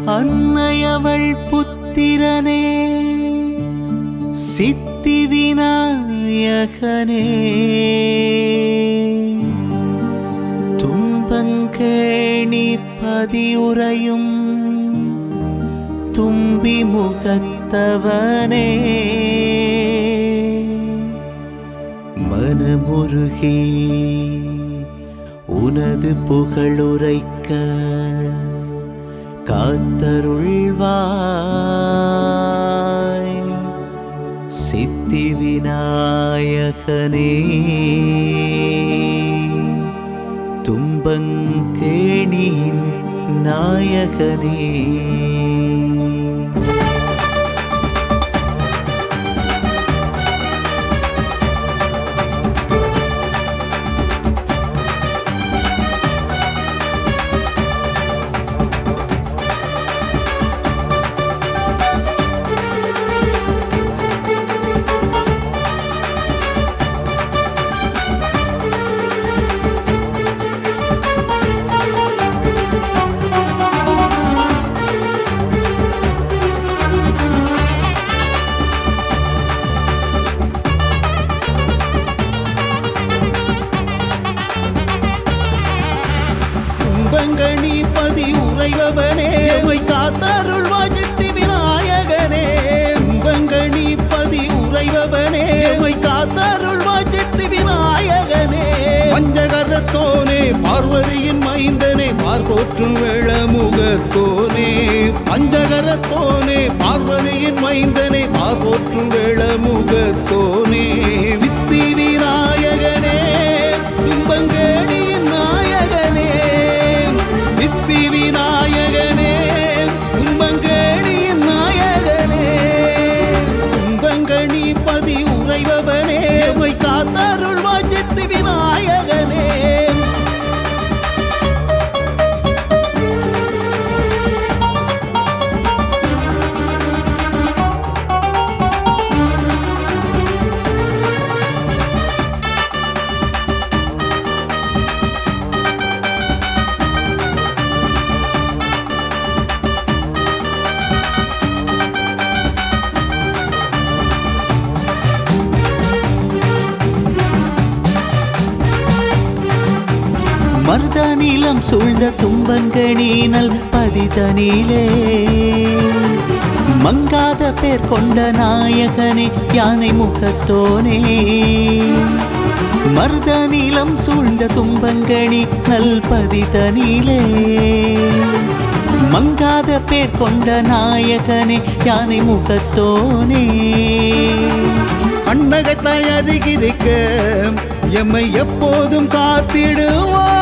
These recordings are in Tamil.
அன்னையவள் புத்திரனே சித்தி விநாயகனே தும்பங்கேணி பதியுறையும் தும்பி முகத்தவனே மனமுருகி உனது புகழுரைக்க காத்தருள்வாய் சித்தி விநாயகனே தும்பங்கேணியின் நாயகனே. தும்பங்கணி பதி உறைபவனே எம்மை காத்தருள்வாய் சித்தி விநாயகனே. தும்பங்கணி பதி உறைபவனே எம்மை காத்தருள்வாய் சித்தி விநாயகனே. பஞ்சகரத்தோனே பார்வதியின் மைந்தனே பார்போற்றும் வேளமுகத்தோனே. பஞ்சகரத்தோனே பார்வதியின் மைந்தனே பார்போற்றும் வேளமுகத்தோனே. சித்தி விநாயகனே தும்பங்கேணியின் நாயகனே. சித்தி விநாயகனே தும்பங்கேணியின் நாயகனே. தும்பங்கணி பதி உறைபவனே எம்மை காத்தருள்வாய் சித்தி விநாயகனே. மருத நீளம் சூழ்ந்த தும்பங்கணி நல் பதிதனிலே மங்காத பேர் கொண்ட நாயகனே யானை முகத்தோனே. மருத நீளம் சூழ்ந்த தும்பங்கணி நல் பதிதனிலே மங்காத பேர் கொண்ட நாயகனே யானை முகத்தோனே. கண்ணகத்தாய் அருகிருக்க எம்மை எப்போதும் காத்திடுவாய்.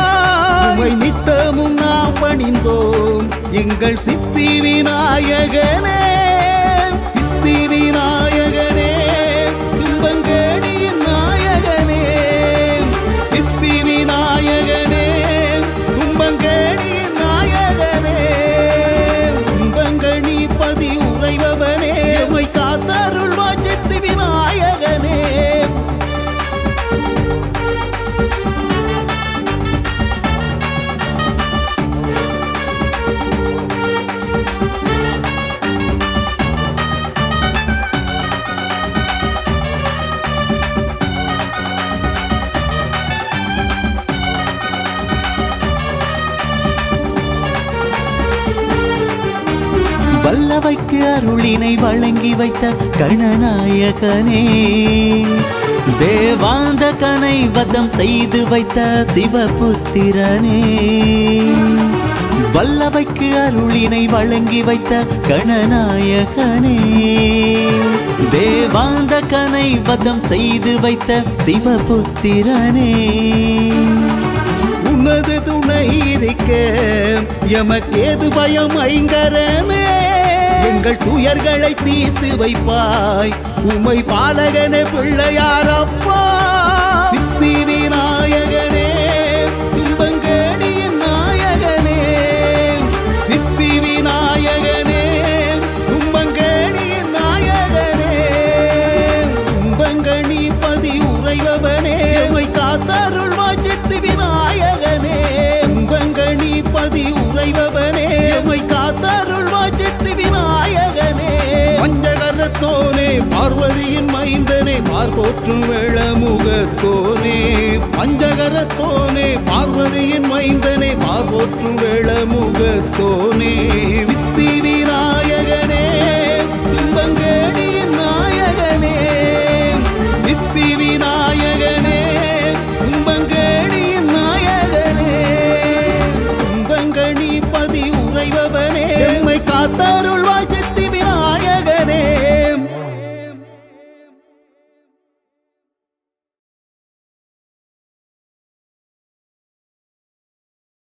நித்தமும் நாம் பணிந்தோம் எங்கள் சித்தி விநாயகனே. சித்தி விநாயகனே தும்பங்கேணியின் நாயகனே. சித்தி விநாயகனே தும்பங்கேணியின் நாயகனே. தும்பங்கணி பதி உறைபவனே எம்மை காத்தருள்வாய் சித்தி விநாயகனே. வல்லவைக்கு அருளினை வழங்கி வைத்த கணநாயகனே. தேவாந்தகனை வதம் செய்து வைத்த சிவபுத்திரனே. வல்லவைக்கு அருளினை வழங்கி வைத்த கணநாயகனே. தேவாந்தகனை வதம் செய்து வைத்த சிவபுத்திரனே. உனது துணை இருக்க எமக்கேது பயம் ஐங்கரனே. எங்கள் துயர்களை தீர்த்து வைப்பாய் உமை பாலகனே பிள்ளையாரப்பா. சித்தி விநாயகனே தும்பங்கேணியின் நாயகனே. சித்தி விநாயகனே தும்பங்கேணியின் நாயகனே. தும்பங்கணி பதி உறைபவனே எம்மை காத்தருள்வாய் சித்தி விநாயகனே. தும்பங்கணி பதி உறைபவனே எம்மை காத்தருள்வாய் சித்தி விநாயகனே பஞ்சகரத்தோனே பார்வதியின் மைந்தனே பார்போற்றும் வேளமுகத்தோனே பஞ்சகரத்தோனே பார்வதியின் மைந்தனே பார்போற்றும் வேளமுகத்தோனே சித்தி விநாயகனே துன்பங்கேடியின் நாயகனே சித்தி விநாயகனே துன்பங்கேடியின் நாயகனே துன்பங்கணி பதி உறைபவனே எம்மை காத்தருள்